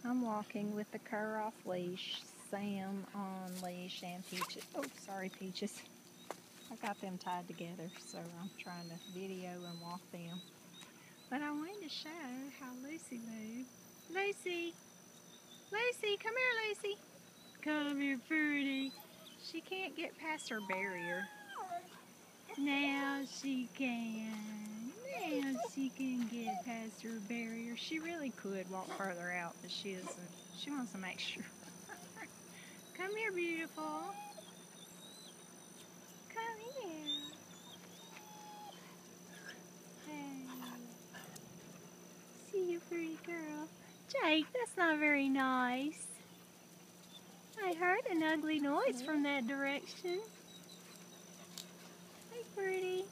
I'm walking with the cur off leash, Sam on leash, and Peaches. Oh, sorry, Peaches. I got them tied together, so I'm trying to video and walk them. But I wanted to show how Lucy moved. Lucy! Lucy, come here, Lucy. Come here, pretty. She can't get past her barrier. Now she can. Now she can get past her barrier. She really could walk further out, but she doesn't. She wants to make sure. Come here, beautiful. Come here. Hey. See you, pretty girl. Jake, that's not very nice. I heard an ugly noise from that direction. Hey, pretty.